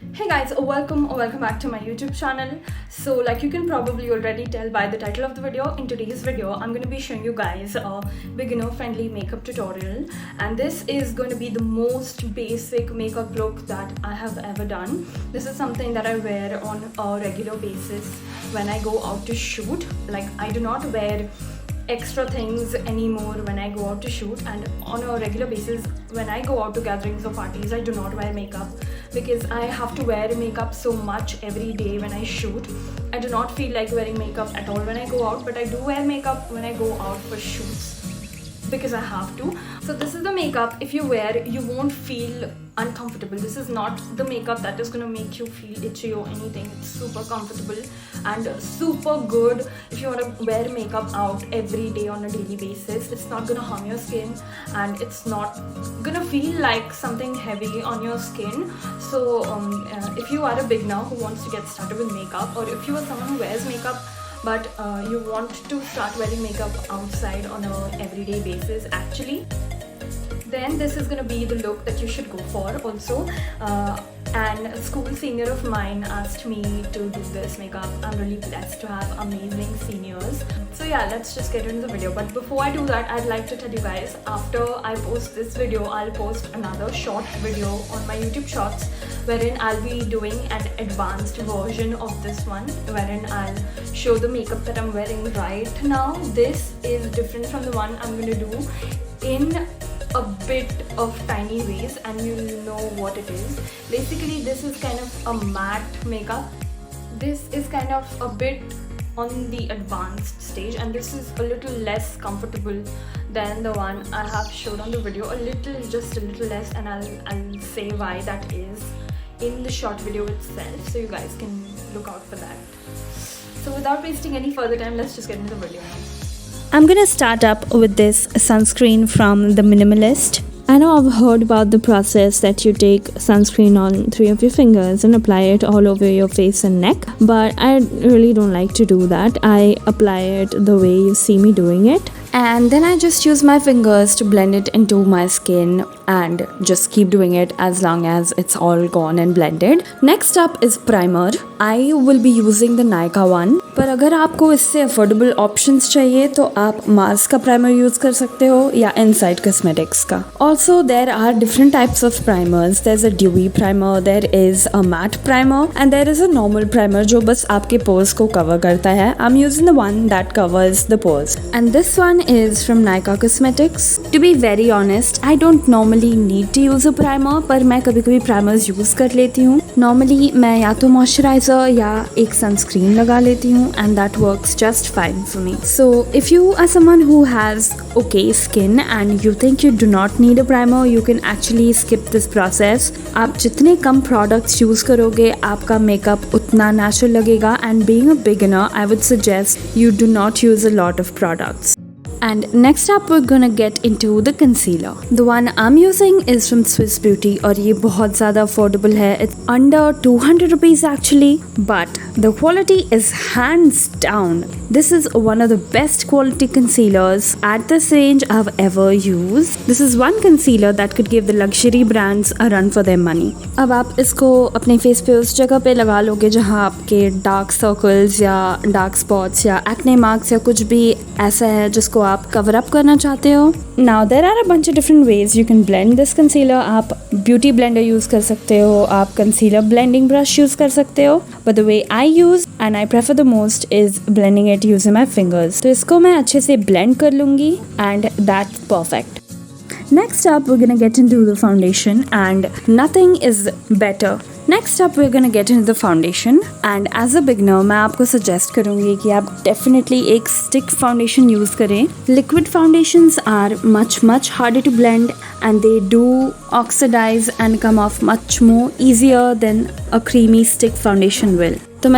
Hey guys, welcome or welcome back to my YouTube channel. So like you can probably already tell by the title of the video, in today's video I'm going to be showing you guys a beginner friendly makeup tutorial, and this is going to be the most basic makeup look that I have ever done. This is something that I wear on a regular basis when I go out to shoot. Like I do not wear extra things anymore when I go out to shoot, and on a regular basis when I go out to gatherings or parties I do not wear makeup because I have to wear makeup so much every day when I shoot. I do not feel like wearing makeup at all when I go out, but I do wear makeup when I go out for shoots because I have to. So this is the makeup, if you wear you won't feel uncomfortable. This is not the makeup that is going to make you feel itchy or anything. It's super comfortable and super good if you want to wear makeup out every day on a daily basis. It's not going to harm your skin and it's not going to feel like something heavy on your skin. So if you are a beginner who wants to get started with makeup, or if you are someone who wears makeup but you want to start wearing makeup outside on a everyday basis actually, then this is gonna be the look that you should go for also. And a school senior of mine asked me to do this makeup. I'm really blessed to have amazing seniors. So yeah, let's just get into the video. But before I do that, I'd like to tell you guys, after I post this video, I'll post another short video on my YouTube Shorts wherein I'll be doing an advanced version of this one, wherein I'll show the makeup that I'm wearing right now. This is different from the one I'm gonna do in a bit of tiny ways, and you'll know what it is. Basically this is kind of a matte makeup. This is kind of a bit on the advanced stage, and this is a little less comfortable than the one I have showed on the video. Just a little less, and I'll say why that is in the short video itself, so you guys can look out for that. So without wasting any further time, let's just get into the video now. I'm gonna start up with this sunscreen from The Minimalist. I know I've heard about the process that you take sunscreen on 3 of your fingers and apply it all over your face and neck, but I really don't like to do that. I apply it the way you see me doing it, and then I just use my fingers to blend it into my skin and just keep doing it as long as it's all gone and blended. Next up is primer. I will be using the Nykaa one, पर अगर आपको इससे affordable options चाहिए तो आप Mars का primer use कर सकते हो या इनसाइड कॉस्मेटिक्स का. Also there are different types of primers. There's a dewy primer, there is a matte primer, and there is a normal primer जो बस आपके pores को cover करता है. I'm using the one that covers the pores, and this one is from Nykaa Cosmetics. To be very honest, I don't normally need to use a primer, पर मैं कभी कभी primers यूज कर लेती हूँ. Normally मैं या तो moisturizer या एक sunscreen लगा लेती हूँ, and that works just fine for me. So if you are someone who has okay skin and you think you do not need a primer, you can actually skip this process. आप जितने कम products use करोगे आपका makeup उतना natural लगेगा, and being a beginner I would suggest you do not use a lot of products. And next up we're gonna get into the concealer. The one I'm using is from Swiss Beauty, और ये बहुत ज़्यादा affordable है. It's under 200 rupees actually, but the quality is hands down. This is one of the best quality concealers at this range I've ever used. This is one concealer that could give the luxury brands a run for their money. अब आप इसको अपने face पे उस जगह पे लगा लोगे जहाँ आपके डार्क सर्कल्स या डार्क स्पॉट्स या एक्ने मार्क्स या कुछ भी ऐसा है जिसको आप कवर अप करना चाहते हो. Now there are a bunch of different ways you can blend this concealer. आप ब्यूटी ब्लेंडर यूज कर सकते हो, आप कंसीलर ब्लेंडिंग ब्रश यूज कर सकते हो, but the way I use and I prefer the most is blending it using my fingers. तो इसको मैं अच्छे से blend कर लूँगी, and that's perfect. Next up we're gonna get into the foundation, and nothing is better. Next up we're gonna get into the foundation, and as a beginner मैं आपको suggest करूँगी कि आप definitely एक stick foundation use करें. Liquid foundations are much harder to blend, and they do oxidize and come off much more easier than a creamy stick foundation will. तो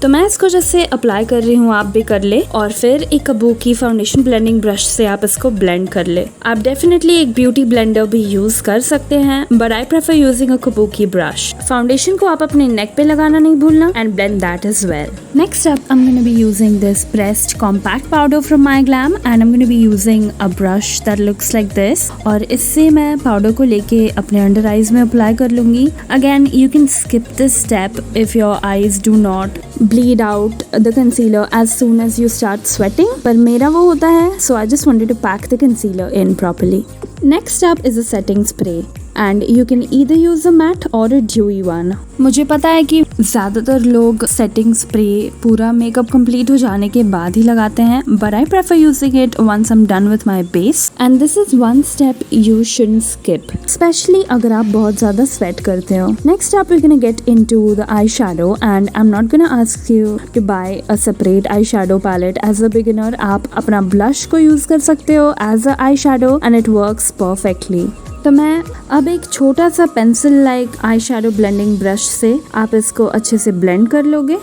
मैं इसको जैसे अप्लाई कर रही हूँ, आप भी कर ले। और फिर एक काबुकी फाउंडेशन ब्लेंडिंग ब्रश से आप इसको ब्लेंड कर ले। आप डेफिनेटली एक ब्यूटी ब्लेंडर भी यूज कर सकते हैं, but I prefer using a kabuki brush. Foundation को आप अपने नेक पे लगाना नहीं भूलना and blend that as well. Next up I am gonna be using this pressed compact powder from MyGlamm and I am gonna be using a brush that looks like this. और इससे मैं powder को लेके अपने under eyes में apply कर लूंगी। Again you can skip this step if your eyes do not bleed out the concealer as soon as you start sweating, पर मेरा वो होता है, so I just wanted to pack the concealer in properly. Next up is a setting spray and you can either use a matte or a dewy one. मुझे पता है कि ज़्यादातर लोग सेटिंग स्प्रे पूरा मेकअप कंप्लीट हो जाने के बाद ही लगाते हैं, but I prefer using it once I'm done with my base and this is one step you shouldn't skip, especially अगर आप बहुत ज़्यादा sweat करते हो. Next up we're gonna get into the eyeshadow and I'm not gonna ask you to buy a separate eyeshadow palette as a beginner. आप अपना blush को use कर सकते हो as a eyeshadow and it works perfectly. तो मैं अब एक छोटा सा pencil like eye shadow blending brush से आप इसको अच्छे से ब्लेंड कर लोगे।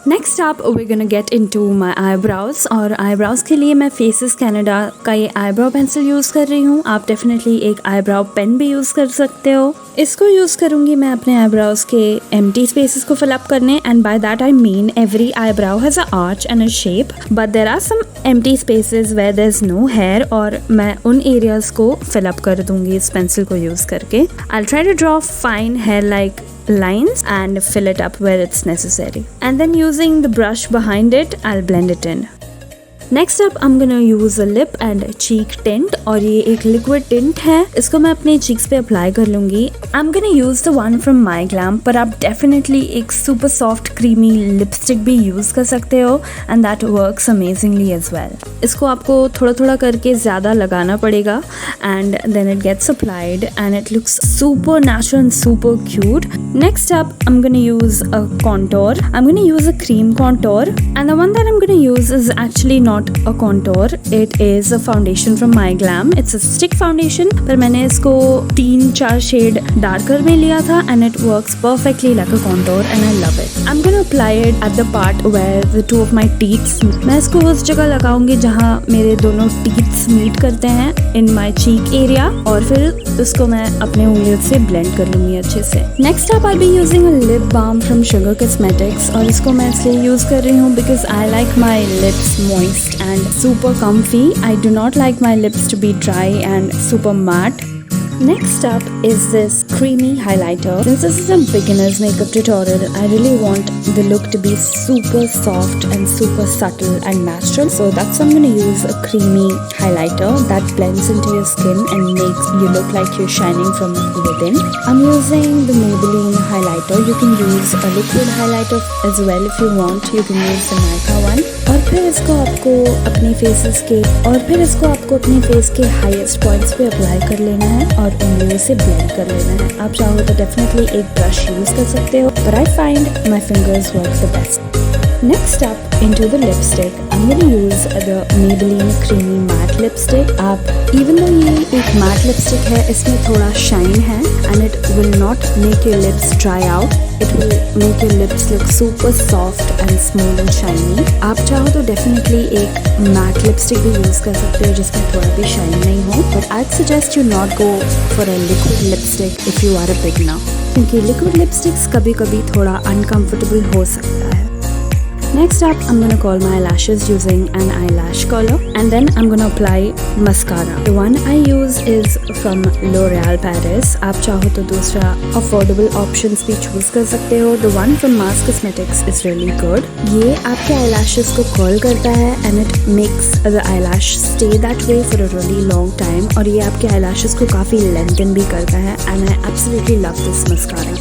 Next up we gonna get into my eyebrows और आईब्राउज के लिए मैं फेसेस कनाडा का ये आईब्राउ पेंसिल यूज़ कर रही हूँ। आप डेफिनेटली एक आईब्राउ पेन भी यूज़ कर सकते हो। इसको यूज़ करूँगी मैं अपने आईब्राउज के एम्प्टी स्पेसेस को फिल अप करने and by that I mean every eyebrow has a arch and a shape but there are some empty spaces where there is no hair और मैं उन एरियाज को फिल अप कर दूँगी इस pencil को यूज़ करके। I try to draw fine hair like lines and fill it up where it's necessary and then using the brush behind it I'll blend it in. Next up I'm gonna use a lip and cheek tint और ये एक liquid tint है, इसको मैं अपने cheeks पे apply कर लूंगी। I'm gonna use the one from my glam पर आप डेफिनेटली एक सुपर सॉफ्ट क्रीमी लिपस्टिक भी यूज कर सकते हो and that works amazingly as well. इसको आपको थोड़ा थोड़ा करके ज़्यादा लगाना पड़ेगा and then it gets applied and it looks super natural and super cute. Next up I'm gonna use a contour. I'm gonna use a cream contour and the one that I'm gonna use is actually not a contour. It is a foundation from my glam. It's a stick foundation पर मैंने इसको 3-4 shade darker में लिया था and it works perfectly like a contour and I love it. I'm gonna apply it at the part where the two of my teeth. मैं इसको उस जगह लगाऊंगी जहाँ मेरे दोनों teeth meet करते हैं in my cheek area और फिर इसको मैं अपने उंगलियों से blend कर लूंगी अच्छे से। Next up I'll be using a lip balm from Sugar Cosmetics और इसको मैं इसलिए यूज कर रही हूँ because I like my lips moist and super comfy. I do not like my lips to be dry and super matte. Next up is this creamy highlighter. Since this is a beginner's makeup tutorial, I really want the look to be super soft and super subtle and natural. So that's why I'm going to use a creamy highlighter that blends into your skin and makes you look like you're shining from within. I'm using the Maybelline highlighter. You can use a liquid highlighter as well if you want. You can use the Nykaa one. और फिर इसको आपको अपने face के highest points पे apply कर लेना है और उंगलियों से ब्लेंड कर लेना है। आप चाहो तो डेफिनेटली एक ब्रश यूज कर सकते हो but I find my fingers work the best. Next up into the lipstick, I'm going to use the Maybelline creamy matte lipstick. आप even though ये एक matte lipstick है, इसमें थोड़ा shine है and it will not make your lips dry out. It will make your lips look super soft and smooth and shiny. आप चाहो तो definitely एक matte lipstick भी use कर सकते हो जिसमें थोड़ा भी shine नहीं हो, but I'd suggest you not go for a liquid lipstick if you are a beginner, क्योंकि liquid lipsticks कभी कभी थोड़ा uncomfortable हो सकता है। Next up, I'm gonna curl my lashes using an eyelash curler and then I'm gonna apply mascara. The one I use is from L'Oreal Paris. आप चाहो तो दूसरा affordable options भी choose कर सकते हो. The one from Nyx Cosmetics is really good. ये आपके eyelashes को curl करता है and it makes the eyelash stay that way for a really long time और ये आपके eyelashes को काफ़ी lengthen भी करता है and I absolutely love this mascara.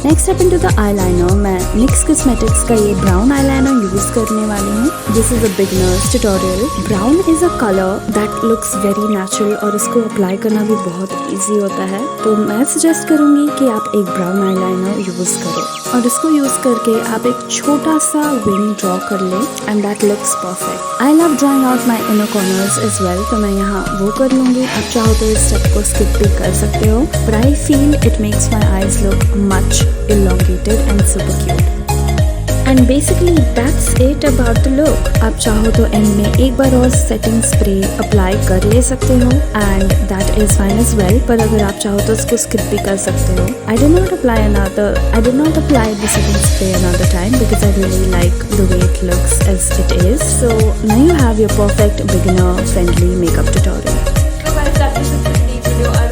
Next up into the eyeliner, मैं NYX Cosmetics का ये ब्राउन आईलाइनर यूज करने वाली हूँ। This is a beginners tutorial. Brown is a colour that looks very natural और इसको अप्लाई करना भी बहुत इजी होता है, तो मैं सजेस्ट करूँगी कि आप एक ब्राउन आईलाइनर यूज करो और इसको यूज करके आप एक छोटा सा विंग ड्रॉ कर ले and that looks perfect. I love drawing out my inner corners as well, तो मैं यहाँ वो कर लूँगी। आप चाहो तो इस स्टेप को स्किप भी कर सकते हो, but I feel it makes my eyes look much elongated and super cute. And basically that's it about the look. आप चाहो तो एंड में एक बार और सेटिंग स्प्रे अप्लाई कर ले सकते हो and that is fine as well, पर अगर आप चाहो तो उसको स्किप भी कर सकते हो। I did not apply the setting spray another time because I really like the way it looks as it is. So now you have your perfect beginner friendly makeup tutorial. So guys, that is it for today's video.